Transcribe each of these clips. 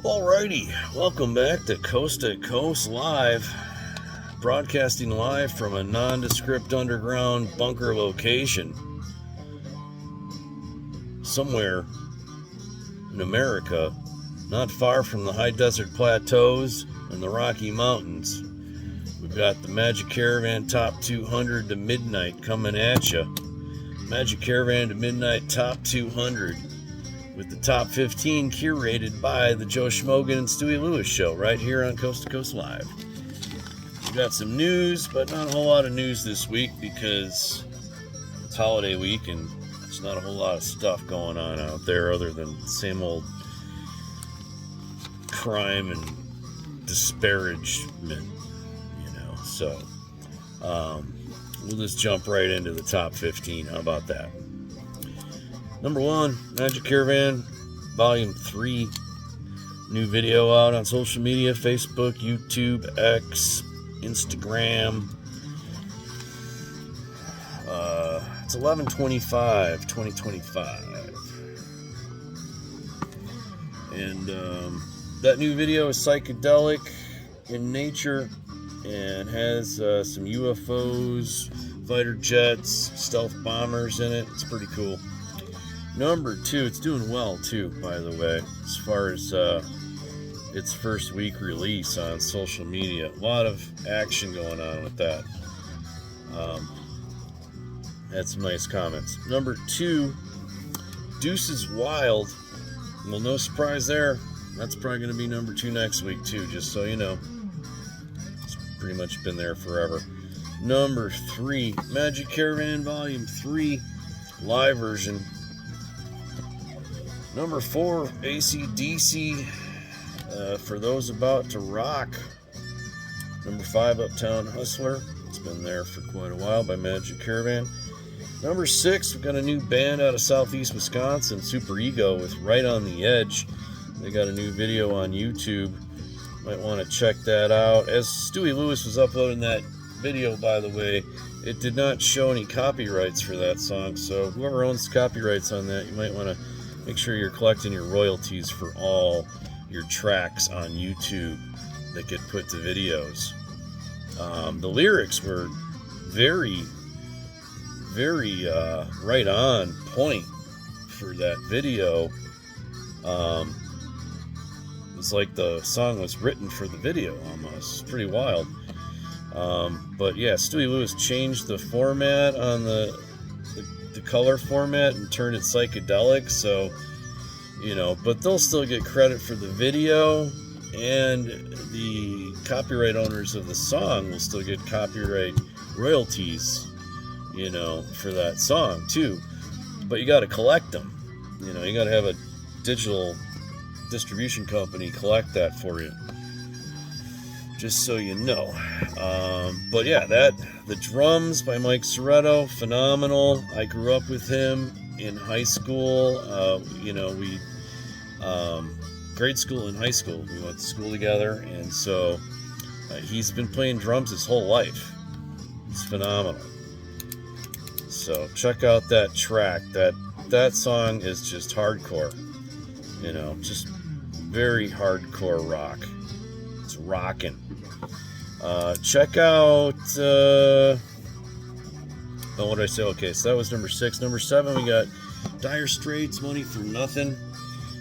Alrighty, welcome back to Coast to Coast Live, broadcasting live from a nondescript underground bunker location somewhere in America, not far from the high desert plateaus and the Rocky Mountains. We've got the Magic Caravan Top 200 to Midnight coming at you. Magic Caravan to Midnight Top 200. With the top 15 curated by the Joe Shmogan and Stewey Lewis show right here on Coast to Coast Live. We've got some news, but not a whole lot of news this week because it's holiday week and there's not a whole lot of stuff going on out there other than the same old crime and disparagement, So we'll just jump right into the top 15. How about that? Number 1, Magic Caravan, Volume 3. New video out on social media, Facebook, YouTube, X, Instagram. It's 11/25/2025. And that new video is psychedelic in nature and has some UFOs, fighter jets, stealth bombers in it. It's pretty cool. Number 2, it's doing well too, by the way, as far as its first week release on social media. A lot of action going on with that. Had some nice comments. Number 2, Deuce is Wild. Well, no surprise there. That's probably going to be number 2 next week too, just so you know. It's pretty much been there forever. Number 3, Magic Caravan Volume 3, live version. Number 4, AC/DC, for those about to rock. Number 5, Uptown Hustler. It's been there for quite a while by Magic Caravan. Number 6, we've got a new band out of southeast Wisconsin, Super Ego, with Right on the Edge. They got a new video on YouTube. Might want to check that out. As Stewey Lewis was uploading that video, by the way, it did not show any copyrights for that song, so whoever owns copyrights on that, you might want to make sure you're collecting your royalties for all your tracks on YouTube that get put to videos. The lyrics were very, very right on point for that video. It's like the song was written for the video almost. It's pretty wild. But yeah, Stewey Lewis changed the format on the color format and turned it psychedelic, so but they'll still get credit for the video, and the copyright owners of the song will still get copyright royalties for that song too, but you got to collect them. You got to have a digital distribution company collect that for you, just so you know. But yeah, the drums by Mike Soretto, phenomenal. I grew up with him in high school. We grade school and high school, we went to school together, and so he's been playing drums his whole life. It's phenomenal. So check out that track. That song is just hardcore. Just very hardcore rock. It's rocking. Check out what did I say? Okay, so that was number 6. Number 7, we got Dire Straits, Money for Nothing.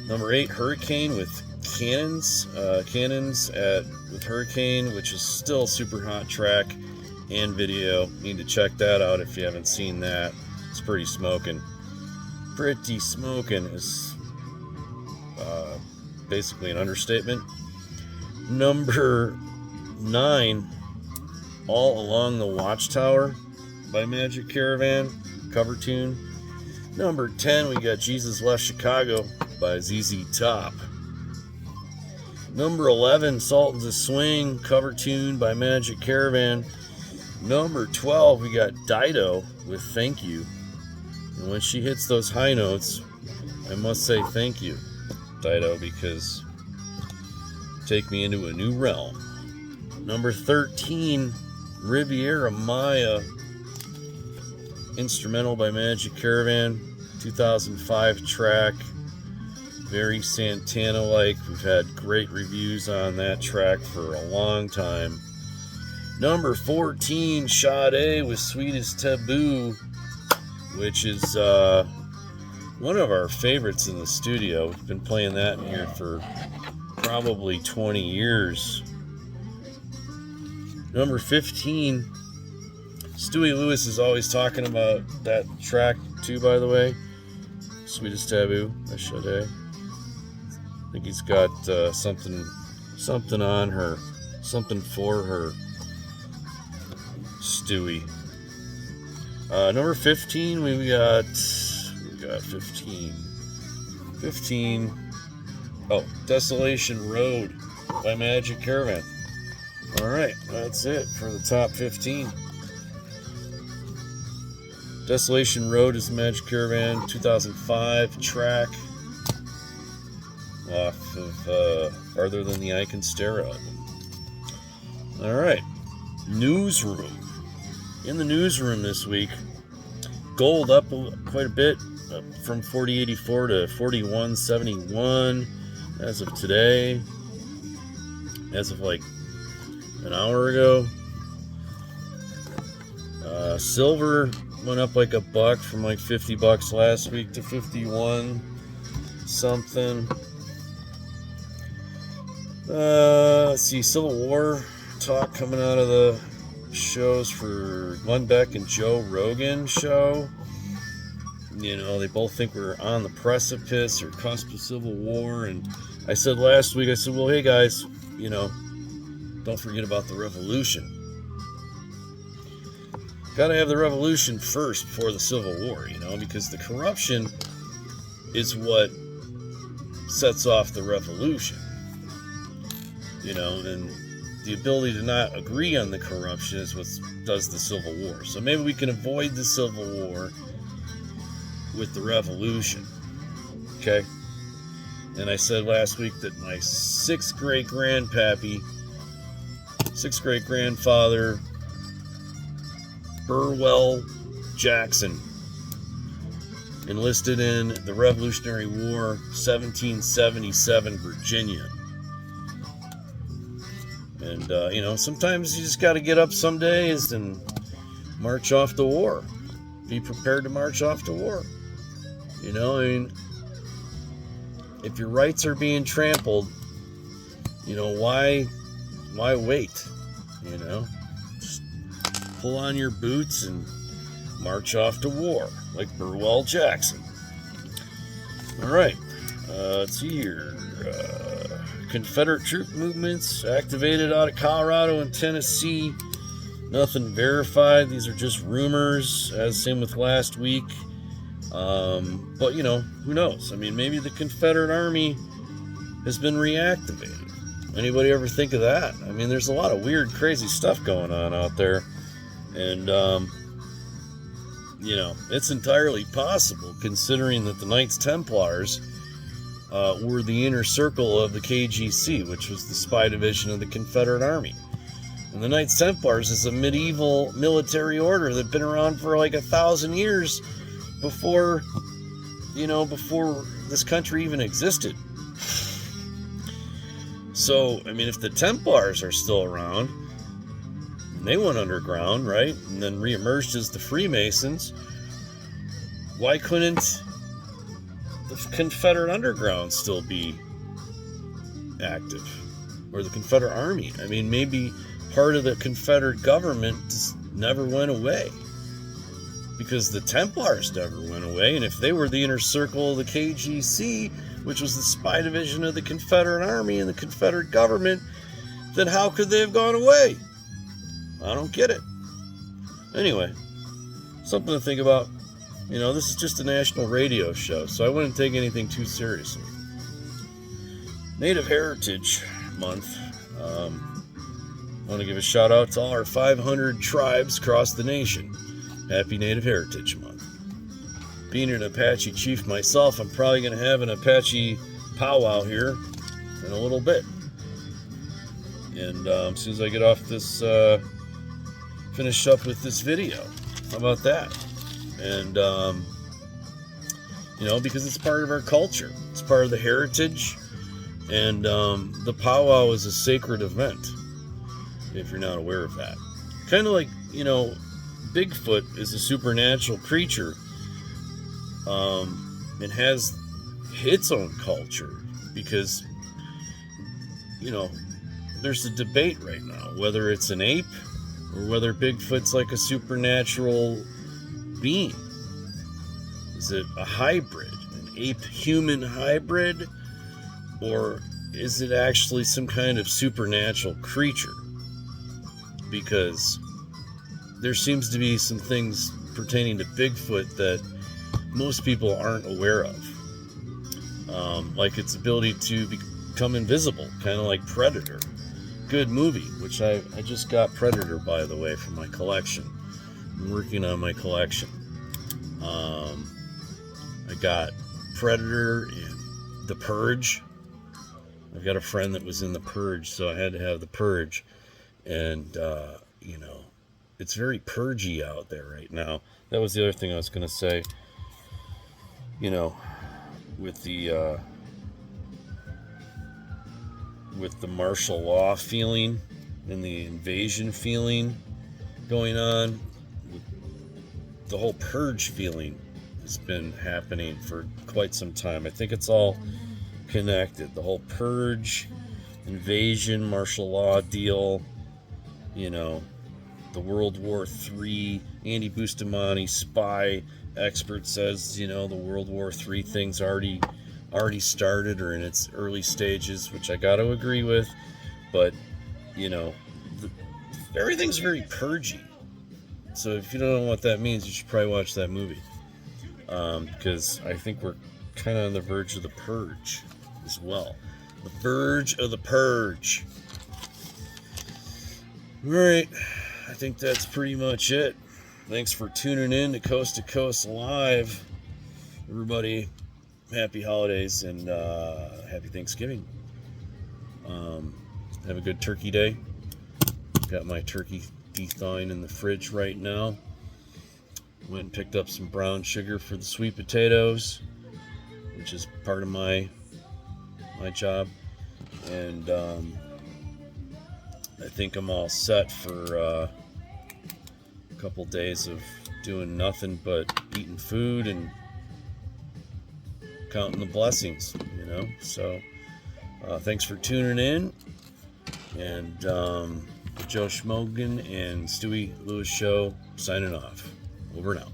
Number 8, Hurricane with Cannons. With Hurricane, which is still a super hot track and video. Need to check that out if you haven't seen that. It's pretty smoking. Pretty smoking is basically an understatement. Number 9, All Along the Watchtower by Magic Caravan, cover tune. Number 10, we got Jesus Left Chicago by ZZ Top. Number 11, Sultans of Swing, cover tune by Magic Caravan. Number 12, we got Dido with Thank You. And when she hits those high notes, I must say thank you, Dido, because you take me into a new realm. Number 13, Riviera Maya, instrumental by Magic Caravan, 2005 track. Very Santana-like. We've had great reviews on that track for a long time. Number 14, Sade with Sweet as Taboo, which is one of our favorites in the studio. We've been playing that in here for probably 20 years. Number 15, Stewey Lewis is always talking about that track too, by the way. Sweet as Taboo by Sade. I think he's got something on her, something for her, Stewey. Number 15, we got 15. 15. Oh, Desolation Road by Magic Caravan. All right, that's it for the top 15. Desolation Road is Magic Caravan 2005 track off of Farther Than the Eye Can Stare album. All right, Newsroom. In the newsroom this week, gold up quite a bit, up from 40.84 to 41.71 as of today, as of like an hour ago. Silver went up like $1 from like $50 last week to 51 something. Let's see, Civil War talk coming out of the shows for Glenn Beck and Joe Rogan show. You know, they both think we're on the precipice or cusp of Civil War. And I said last week, I said, well, hey guys, you know, don't forget about the revolution. Got to have the revolution first before the Civil War, you know, because the corruption is what sets off the revolution. You know, and the ability to not agree on the corruption is what does the Civil War. So maybe we can avoid the Civil War with the revolution. Okay? And I said last week that my sixth great grandpappy, sixth great grandfather, Burwell Jackson, enlisted in the Revolutionary War, 1777, Virginia. And, you know, sometimes you just got to get up some days and march off to war. Be prepared to march off to war. You know, I mean, if your rights are being trampled, you know, why wait? You know, just pull on your boots and march off to war, like Burwell Jackson. All right, let's see here. Confederate troop movements activated out of Colorado and Tennessee. Nothing verified. These are just rumors, as same with last week. But, you know, who knows? I mean, maybe the Confederate Army has been reactivated. Anybody ever think of that? I mean, there's a lot of weird, crazy stuff going on out there. And, you know, it's entirely possible, considering that the Knights Templars were the inner circle of the KGC, which was the spy division of the Confederate Army. And the Knights Templars is a medieval military order that had been around for like 1,000 years before, you know, before this country even existed. So, I mean, if the Templars are still around, and they went underground, right, and then reemerged as the Freemasons, why couldn't the Confederate Underground still be active? Or the Confederate Army? I mean, maybe part of the Confederate government just never went away, because the Templars never went away. And if they were the inner circle of the KGC, which was the spy division of the Confederate Army and the Confederate government, then how could they have gone away? I don't get it. Anyway, something to think about. You know, this is just a national radio show, so I wouldn't take anything too seriously. Native Heritage Month. I want to give a shout out to all our 500 tribes across the nation. Happy Native Heritage Month. Being an Apache chief myself, I'm probably going to have an Apache powwow here in a little bit. And as soon as I get off this, finish up with this video. How about that? And because it's part of our culture. It's part of the heritage. And the powwow is a sacred event, if you're not aware of that. Kind of like, Bigfoot is a supernatural creature. It has its own culture because, there's a debate right now whether it's an ape or whether Bigfoot's like a supernatural being. Is it a hybrid, an ape-human hybrid, or is it actually some kind of supernatural creature? Because there seems to be some things pertaining to Bigfoot that most people aren't aware of. Like its ability to become invisible, kind of like Predator. Good movie, which I just got Predator, by the way, from my collection. I'm working on my collection. I got Predator and The Purge. I've got a friend that was in The Purge, so I had to have The Purge. And, it's very purgy out there right now. That was the other thing I was going to say. With the martial law feeling and the invasion feeling going on, the whole purge feeling has been happening for quite some time. I think it's all connected. The whole purge, invasion, martial law deal, the World War III, Andy Bustamante, spy expert says, the World War III thing's already started or in its early stages, which I got to agree with. But, everything's very purgy. So if you don't know what that means, you should probably watch that movie. Because I think we're kind of on the verge of the purge as well. The verge of the purge. All right. I think that's pretty much it. Thanks for tuning in to Coast Live. Everybody, happy holidays and happy Thanksgiving. Have a good turkey day. Got my turkey de-thawing in the fridge right now. Went and picked up some brown sugar for the sweet potatoes, which is part of my job. And I think I'm all set for a couple days of doing nothing but eating food and counting the blessings, So thanks for tuning in. And Joe Shmogan and Stewey Lewis Show signing off. Over and out.